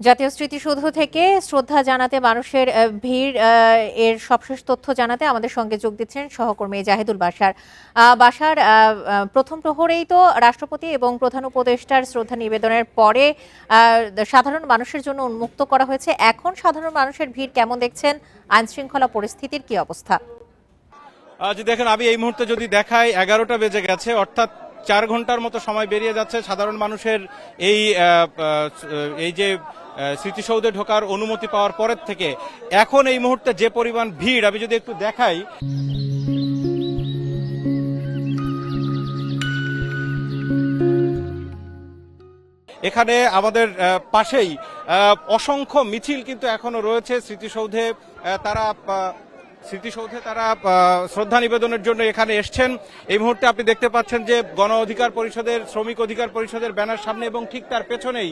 জাতীয় স্মৃতিসৌধ থেকে শ্রদ্ধা জানাতে মানুষের ভিড় এর সবশেষ তথ্য জানাতে আমাদের সঙ্গে যোগ দিচ্ছেন সহকর্মী জাহিদুল বাশার। বাশার, প্রথম প্রহরেই তো রাষ্ট্রপতি এবং প্রধান উপদেষ্টার শ্রদ্ধা নিবেদনের পরে সাধারণ মানুষের জন্য উন্মুক্ত করা হয়েছে। এখন সাধারণ মানুষের ভিড় কেমন দেখছেন? আইন শৃঙ্খলা পরিস্থিতির কি অবস্থা? দেখেন, আমি এই মুহূর্তে যদি দেখাই 11টা বেজে গেছে, অর্থাৎ 4 ঘন্টার মতো সময় বেরিয়ে যাচ্ছে সাধারণ মানুষের এই যে স্মৃতিসৌধে ঢোকার অনুমতি পাওয়ার পরের থেকে এখন এই মুহূর্তে যে পরিমাণ ভিড়, আমি যদি একটু দেখাই, এখানে আমাদের পাশেই অসংখ্য মিছিল কিন্তু এখনো রয়েছে স্মৃতিসৌধে। তারা শ্রদ্ধা নিবেদনের জন্য এখানে এসছেন। এই মুহূর্তে আপনি দেখতে পাচ্ছেন যে গণ অধিকার পরিষদের, শ্রমিক অধিকার পরিষদের ব্যানার সামনে এবং ঠিক তার পেছনেই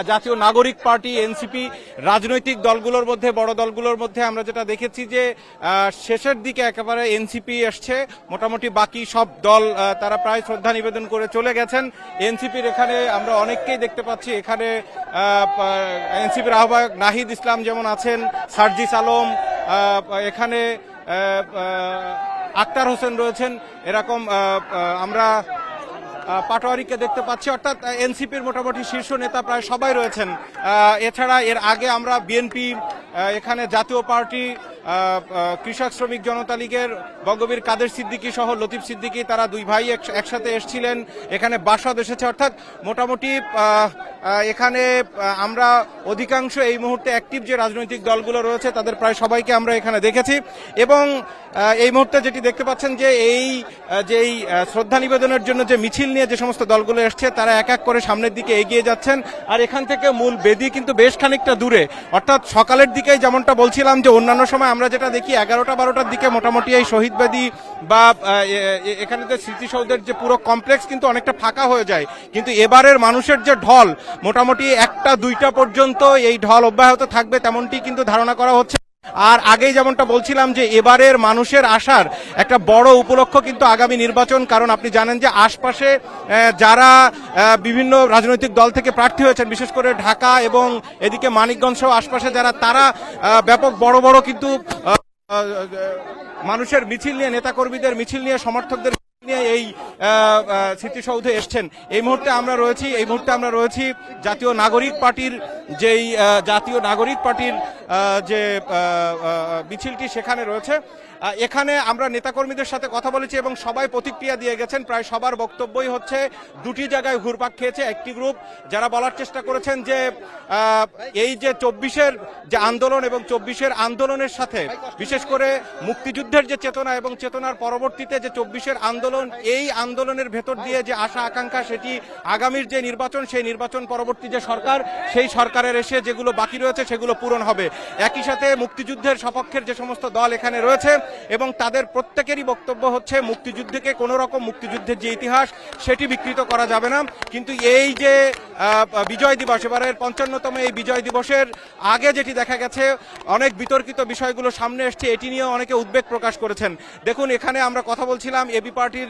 জাতীয় নাগরিক পার্টি, এনসিপি, রাজনৈতিক দলগুলোর মধ্যে, বড় দলগুলোর মধ্যে আমরা যেটা দেখেছি যে শেষের দিকে একেবারে এনসিপি এসছে। মোটামুটি বাকি সব দল তারা প্রায় শ্রদ্ধা নিবেদন করে চলে গেছেন। এনসিপির এখানে আমরা অনেককেই দেখতে পাচ্ছি। এখানে এনসিপির আহ্বায়ক নাহিদ ইসলাম যেমন আছেন, সার্জিস আলম, এখানে আক্তার হোসেন রয়েছেন, এরকম আমরা পাটোয়ারিকে দেখতে পাচ্ছি। অর্থাৎ এনসিপির মোটামুটি শীর্ষ নেতা প্রায় সবাই রয়েছেন। এছাড়া এর আগে আমরা বিএনপি, এখানে জাতীয় পার্টি, কৃষক শ্রমিক জনতা লীগের বঙ্গবীর কাদের সিদ্দিকী সহ লতিফ সিদ্দিকী, তারা দুই ভাই একসাথে এসেছিলেন। এখানে বাসদ এসেছে। অর্থাৎ মোটামুটি এখানে আমরা অধিকাংশ এই মুহূর্তে অ্যাক্টিভ যে রাজনৈতিক দলগুলো রয়েছে তাদের প্রায় সবাইকে আমরা এখানে দেখেছি। এবং এই মুহূর্তে যেটি দেখতে পাচ্ছেন যে এই শ্রদ্ধা নিবেদনের জন্য যে মিছিল নিয়ে যে সমস্ত দলগুলো এসছে তারা এক এক করে সামনের দিকে এগিয়ে যাচ্ছেন। আর এখান থেকে মূল বেদি কিন্তু বেশ খানিকটা দূরে। অর্থাৎ সকালের দিকেই যেমনটা বলছিলাম যে অন্যান্য সময় আমরা যেটা দেখি 11টা-12টার দিকে মোটামুটি এই শহীদ বেদি বা এখানে যে স্মৃতিসৌধের যে পুরো কমপ্লেক্স কিন্তু অনেকটা ফাঁকা হয়ে যায়। কিন্তু এবারের মানুষের যে ঢল, মোটামুটি 1টা-2টা পর্যন্ত এই ঢল অব্যাহত থাকবে তেমনটি কিন্তু ধারণা করা হচ্ছে। আর আগেই যেমনটা বলছিলাম যে এবারের মানুষের আসার একটা বড় উপলক্ষ কিন্তু আগামী নির্বাচন। কারণ আপনি জানেন যে আশপাশে যারা বিভিন্ন রাজনৈতিক দল থেকে প্রার্থী হয়েছেন, বিশেষ করে ঢাকা এবং এদিকে মানিকগঞ্জ সহ আশপাশে যারা, তারা ব্যাপক বড় বড় কিন্তু মানুষের মিছিল নিয়ে, নেতাকর্মীদের মিছিল নিয়ে, সমর্থকদের নিয়ে এই স্মৃতিসৌধে এসছেন। এই মুহূর্তে আমরা রয়েছি জাতীয় নাগরিক পার্টির যে মিছিলটি সেখানে রয়েছে। এখানে আমরা নেতাকর্মীদের সাথে কথা বলেছি এবং সবাই প্রতিক্রিয়া দিয়ে গেছেন। প্রায় সবার বক্তব্যই হচ্ছে দুটি জায়গায় ঘুরপাক খেয়েছে। একটি গ্রুপ যারা বলার চেষ্টা করেছেন যে এই যে 24-এর যে আন্দোলন এবং 24-এর আন্দোলনের সাথে বিশেষ করে মুক্তিযুদ্ধের যে চেতনা এবং চেতনার পরবর্তীতে যে 24-এর আন্দোলন, এই আন্দোলনের ভেতর দিয়ে যে আশা আকাঙ্ক্ষা, সেটি আগামীর যে নির্বাচন, সেই নির্বাচন পরবর্তী যে সরকার, সেই সরকারের এসে যেগুলো বাকি রয়েছে সেগুলো পূরণ হবে। একই সাথে মুক্তিযুদ্ধের সপক্ষের যে সমস্ত দল এখানে রয়েছে এবং তাদের প্রত্যেকেরই বক্তব্য হচ্ছে মুক্তিযুদ্ধকে কোন রকম, মুক্তিযুদ্ধের যে ইতিহাস সেটি বিকৃত করা যাবে না। কিন্তু এই যে বিজয় দিবস, এবারের 55তম এই বিজয় দিবসের আগে যেটি দেখা গেছে, অনেক বিতর্কিত বিষয়গুলো সামনে এসছে, এটি নিয়ে অনেকে উদ্বেগ প্রকাশ করেছেন। দেখুন, এখানে আমরা কথা বলছিলাম এবি পার্টির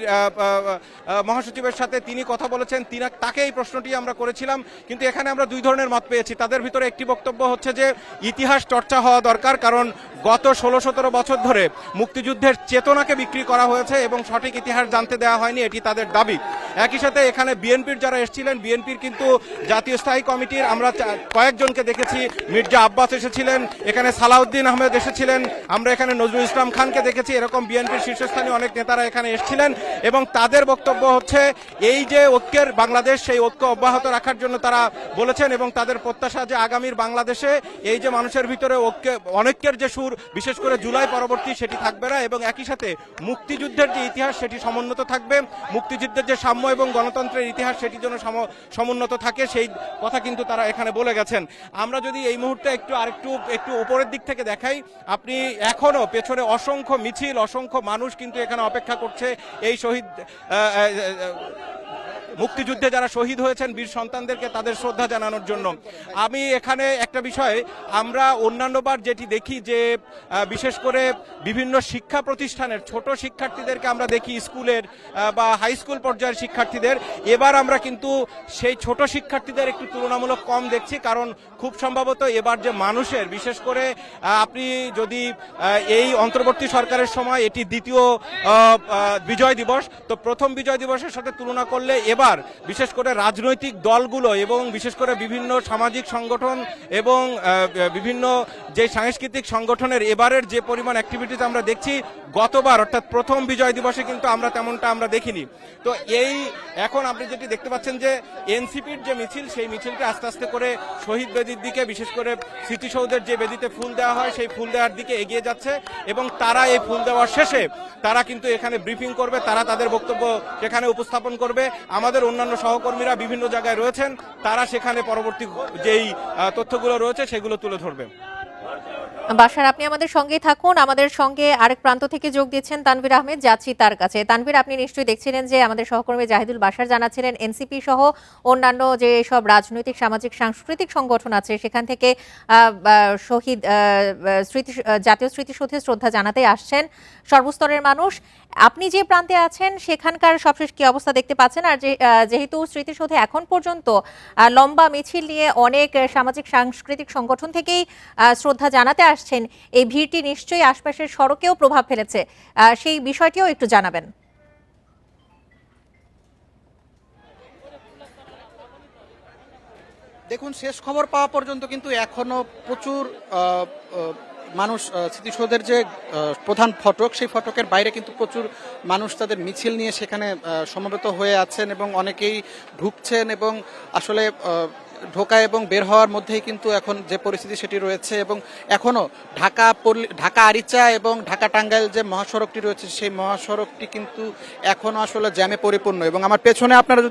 মহাসচিবের সাথে, তিনি কথা বলেছেন, তাকে এই প্রশ্নটি আমরা করেছিলাম। কিন্তু এখানে আমরা দুই ধরনের মত পেয়েছি। তাদের ভিতরে একটি বক্তব্য হচ্ছে যে ইতিহাস চর্চা হওয়া দরকার, কারণ গত 16-17 বছর ধরে মুক্তিযুদ্ধের চেতনাকে বিক্রি করা হয়েছে এবং সঠিক ইতিহাস জানতে দেওয়া হয়নি, এটি তাদের দাবি। একই সাথে এখানে বিএনপির যারা এসেছিলেন, বিএনপির কিন্তু জাতীয় স্থায়ী কমিটির আমরা কয়েকজনকে দেখেছি। মির্জা আব্বাস এসেছিলেন, এখানে সালাউদ্দিন আহমেদ এসেছিলেন, আমরা এখানে নজরুল ইসলাম খানকে দেখেছি। এরকম বিএনপির শীর্ষস্থানীয় অনেক নেতারা এখানে এসেছিলেন এবং তাদের বক্তব্য হচ্ছে এই যে ঐক্যের বাংলাদেশ, সেই ঐক্য অব্যাহত রাখার জন্য তারা বলেছেন এবং তাদের প্রত্যাশা যে আগামীর বাংলাদেশে এই যে মানুষের ভিতরে অনেকের যে সুর, বিশেষ করে জুলাই পরবর্তী, সেটি থাকবে না। এবং একই সাথে মুক্তিযুদ্ধের যে ইতিহাস সেটি সমুন্নত থাকবে, মুক্তিযুদ্ধের যে সাম্য এবং গণতন্ত্রের ইতিহাস সেটি যেন সমুন্নত থাকে, সেই কথা কিন্তু তারা এখানে বলে গেছেন। আমরা যদি এই মুহূর্তে একটু উপরের দিক থেকে দেখাই, আপনি এখনো পেছনে অসংখ্য মিছিল, অসংখ্য মানুষ কিন্তু এখানে অপেক্ষা করছে এই শহীদ মুক্তিযুদ্ধে যারা শহীদ হয়েছেন বীর সন্তানদেরকে তাদের শ্রদ্ধা জানানোর জন্য। আমি এখানে একটা বিষয় আমরা অন্যান্যবার যেটি দেখি যে বিশেষ করে বিভিন্ন শিক্ষা প্রতিষ্ঠানের ছোট শিক্ষার্থীদেরকে আমরা দেখি স্কুলের বা হাই স্কুল পর্যায়ের শিক্ষার্থীদের, এবার আমরা কিন্তু সেই ছোট শিক্ষার্থীদের একটু তুলনামূলক কম দেখছি, কারণ খুব সম্ভবত এবার যে মানুষের বিশেষ করে আপনি যদি এই অন্তর্বর্তী সরকারের সময় এটি দ্বিতীয় বিজয় দিবস, তো প্রথম বিজয় দিবসের সাথে তুলনা করলে এবার বিশেষ করে রাজনৈতিক দলগুলো এবং বিশেষ করে বিভিন্ন সামাজিক সংগঠন এবং বিভিন্ন যে সাংস্কৃতিক সংগঠনের এবারের যে পরিমাণ অ্যাক্টিভিটিস আমরা দেখছি, গতবার অর্থাৎ প্রথম বিজয় দিবসে কিন্তু আমরা তেমনটা আমরা দেখিনি। তো এই এখন আপনি যেটি দেখতে পাচ্ছেন যে এনসিপির যে মিছিল, সেই মিছিলটা আস্তে আস্তে করে শহীদ বেদির দিকে, বিশেষ করে স্মৃতিসৌধের যে বেদিতে ফুল দেওয়া হয় সেই ফুল দেওয়ার দিকে এগিয়ে যাচ্ছে এবং তারা এই ফুল দেওয়ার শেষে তারা কিন্তু এখানে ব্রিফিং করবে, তারা তাদের বক্তব্য সেখানে উপস্থাপন করবে। আমাদের অন্যান্য সহকর্মীরা বিভিন্ন জায়গায় রয়েছেন, তারা সেখানে পরবর্তী যেই তথ্যগুলো রয়েছে সেগুলো তুলে ধরবে। বাশার, আপনি আমাদের সঙ্গেই থাকুন। আমাদের সঙ্গে আরেক প্রান্ত থেকে যোগ দিচ্ছেন তানভীর আহমেদ, যাচ্ছি তার কাছে। তানভীর, আপনি নিশ্চয়ই দেখছিলেন যে আমাদের সহকর্মী জাহিদুল বাশার জানাচ্ছিলেন এনসিপি সহ অন্যান্য যে সব রাজনৈতিক সামাজিক সাংস্কৃতিক সংগঠন আছে সেখান থেকে শহীদ জাতীয় স্মৃতিসৌধে শ্রদ্ধা জানাতে আসছেন সর্বস্তরের মানুষ। আপনি যে প্রান্তে আছেন সেখানকার সবশেষ কি অবস্থা দেখতে পাচ্ছেন? আর যেহেতু স্মৃতিসৌধে এখন পর্যন্ত লম্বা মিছিল নিয়ে অনেক সামাজিক সাংস্কৃতিক সংগঠন থেকেই শ্রদ্ধা জানাতে আসছেন, এই ভিড়টি নিশ্চয়ই আশপাশের সড়কেও প্রভাব ফেলেছে, সেই বিষয়টিও একটু জানাবেন। দেখুন, শেষ খবর পাওয়া পর্যন্ত কিন্তু এখনো প্রচুর মানুষ স্মৃতিসৌধের যে প্রধান ফটক, সেই ফটকের বাইরে কিন্তু প্রচুর মানুষ তাদের মিছিল নিয়ে সেখানে সমবেত হয়ে আছেন এবং অনেকেই ঢুকছেন এবং আসলে ঢোকা এবং বের হওয়ার মধ্যেই কিন্তু এখন যে পরিস্থিতি সেটি রয়েছে। এবং এখনো ঢাকা আরিচা এবং ঢাকা টাঙ্গাইল যে মহাসড়কটি রয়েছে সেই মহাসড়কটি কিন্তু এখনো আসলে জ্যামে পরিপূর্ণ। এবং আমার পেছনে আপনারা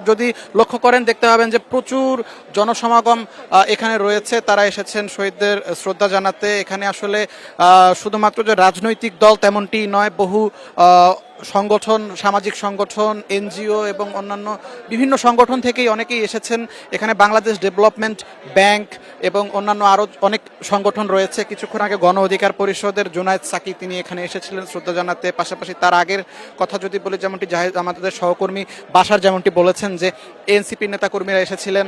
যদি লক্ষ্য করেন দেখতে পাবেন যে প্রচুর জনসমাগম এখানে রয়েছে, তারা এসেছেন শহীদদের শ্রদ্ধা জানাতে। এখানে আসলে শুধুমাত্র যে রাজনৈতিক দল তেমনটি নয়, বহু সংগঠন, সামাজিক সংগঠন, এনজিও এবং অন্যান্য বিভিন্ন সংগঠন থেকেই অনেকেই এসেছেন। এখানে বাংলাদেশ ডেভেলপমেন্ট ব্যাংক এবং অন্যান্য আরও অনেক সংগঠন রয়েছে। কিছুক্ষণ আগে গণ অধিকার পরিষদের জুনায়েদ সাকি তিনি এখানে এসেছিলেন শ্রদ্ধা জানাতে। পাশাপাশি তার আগের কথা যদি বলি, যেমনটি আমাদের সহকর্মী বাশার যেমনটি বলেছেন যে এনসিপি নেতাকর্মীরা এসেছিলেন,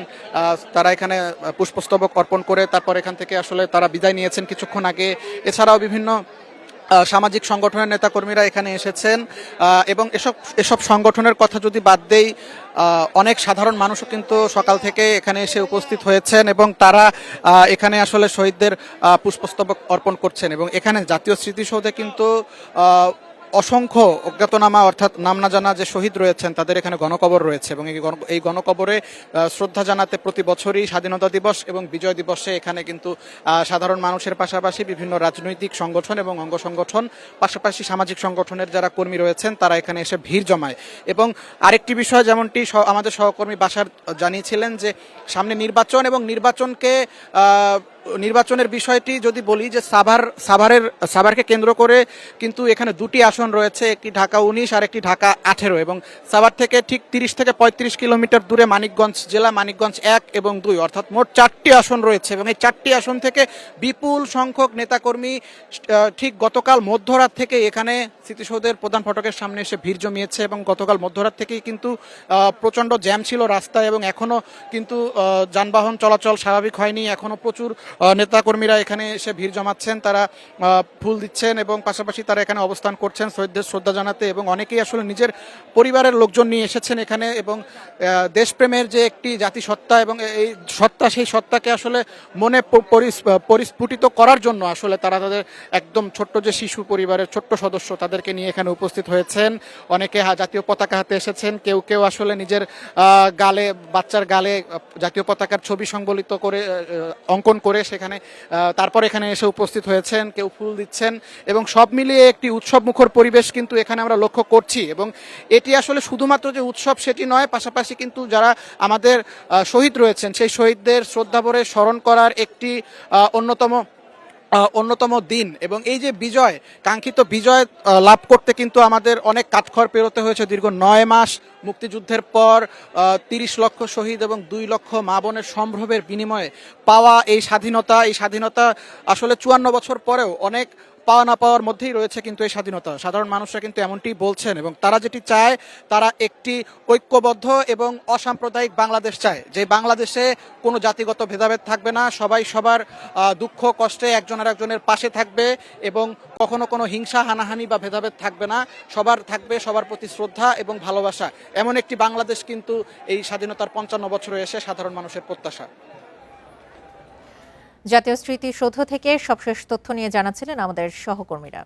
তারা এখানে পুষ্পস্তবক অর্পণ করে তারপর এখান থেকে আসলে তারা বিদায় নিয়েছেন কিছুক্ষণ আগে। এছাড়াও বিভিন্ন সামাজিক সংগঠনের নেতাকর্মীরা এখানে এসেছেন এবং এসব সংগঠনের কথা যদি বাদ দেই, অনেক সাধারণ মানুষও কিন্তু সকাল থেকে এখানে এসে উপস্থিত হয়েছেন এবং তারা এখানে আসলে শহীদদের পুষ্পস্তবক অর্পণ করছেন। এবং এখানে জাতীয় স্মৃতিসৌধে কিন্তু অসংখ্য অজ্ঞাতনামা অর্থাৎ নাম না জানা যে শহীদ রয়েছেন তাদের এখানে গণকবর রয়েছে এবং এই গণকবরে শ্রদ্ধা জানাতে প্রতি বছরই স্বাধীনতা দিবস এবং বিজয় দিবসে এখানে কিন্তু সাধারণ মানুষের পাশাপাশি বিভিন্ন রাজনৈতিক সংগঠন এবং অঙ্গ সংগঠন, পাশাপাশি সামাজিক সংগঠনের যারা কর্মী রয়েছেন তারা এখানে এসে ভিড় জমায়। এবং আরেকটি বিষয় যেমনটি আমাদের সহকর্মী বাশার জানিয়েছিলেন যে সামনে নির্বাচন এবং নির্বাচনের বিষয়টি যদি বলি যে সাভারকে কেন্দ্র করে কিন্তু এখানে দুটি আসন রয়েছে, একটি ঢাকা 19 আর একটি ঢাকা 18। এবং সাভার থেকে ঠিক 30 থেকে 35 কিলোমিটার দূরে মানিকগঞ্জ জেলা, মানিকগঞ্জ 1 এবং 2, অর্থাৎ মোট 4টি আসন রয়েছে। এবং এই 4টি আসন থেকে বিপুল সংখ্যক নেতাকর্মী ঠিক গতকাল মধ্যরাত থেকে এখানে স্মৃতিসৌধের প্রধান ফটকের সামনে এসে ভিড় জমিয়েছে এবং গতকাল মধ্যরাত থেকেই কিন্তু প্রচণ্ড জ্যাম ছিল রাস্তায় এবং এখনও কিন্তু যানবাহন চলাচল স্বাভাবিক হয়নি। এখনও প্রচুর নেতাকর্মীরা এখানে এসে ভিড় জমাচ্ছেন, তারা ফুল দিচ্ছেন এবং পাশাপাশি তারা এখানে অবস্থান করছেন শহীদদের শ্রদ্ধা জানাতে। এবং অনেকেই আসলে নিজের পরিবারের লোকজন নিয়ে এসেছেন এখানে এবং দেশপ্রেমের যে একটি জাতিসত্তা এবং এই সত্তা, সেই সত্তাকে আসলে মনে পরিস্ফুটিত করার জন্য আসলে তারা তাদের একদম ছোট্ট যে শিশু পরিবারের ছোট্ট সদস্য তাদেরকে নিয়ে এখানে উপস্থিত হয়েছেন। অনেকে জাতীয় পতাকা হাতে এসেছেন, কেউ আসলে নিজের বাচ্চার গালে জাতীয় পতাকার ছবি সংবলিত করে অঙ্কন করে সেখানে তারপর এখানে এসে উপস্থিত হয়েছেন, কেউ ফুল দিচ্ছেন এবং সব মিলিয়ে একটি উৎসবমুখর পরিবেশ কিন্তু এখানে আমরা লক্ষ্য করছি। এবং এটি আসলে শুধুমাত্র যে উৎসব সেটি নয়, পাশাপাশি কিন্তু যারা আমাদের শহীদ রয়েছেন সেই শহীদদের শ্রদ্ধাভরে স্মরণ করার একটি অন্যতম অন্যতম দিন, এবং এই যে বিজয়, কাঙ্ক্ষিত বিজয় লাভ করতে কিন্তু আমাদের অনেক কাঠখড় পেরোতে হয়েছে। দীর্ঘ 9 মাস মুক্তিযুদ্ধের পর 30 লক্ষ শহীদ এবং 2 লক্ষ মা বোনের সম্ভ্রমের বিনিময়ে পাওয়া এই স্বাধীনতা আসলে 54 বছর পরেও অনেক পাওয়া না পাওয়ার মধ্যেই রয়েছে কিন্তু এই স্বাধীনতা। সাধারণ মানুষরা কিন্তু এমনটি বলছেন, এবং তারা যেটি চায়, তারা একটি ঐক্যবদ্ধ এবং অসাম্প্রদায়িক বাংলাদেশ চায়, যে বাংলাদেশে কোনো জাতিগত ভেদাভেদ থাকবে না, সবাই সবার দুঃখ কষ্টে একজন আর একজনের পাশে থাকবে, এবং কখনো কোনো হিংসা হানাহানি বা ভেদাভেদ থাকবে না, সবার থাকবে সবার প্রতি শ্রদ্ধা এবং ভালোবাসা। এমন একটি বাংলাদেশ কিন্তু এই স্বাধীনতার 55 বছরে এসে সাধারণ মানুষের প্রত্যাশা। জাতীয় স্মৃতিসৌধ থেকে সবশেষ তথ্য নিয়ে জানাচ্ছিলেন আমাদের সহকর্মীরা।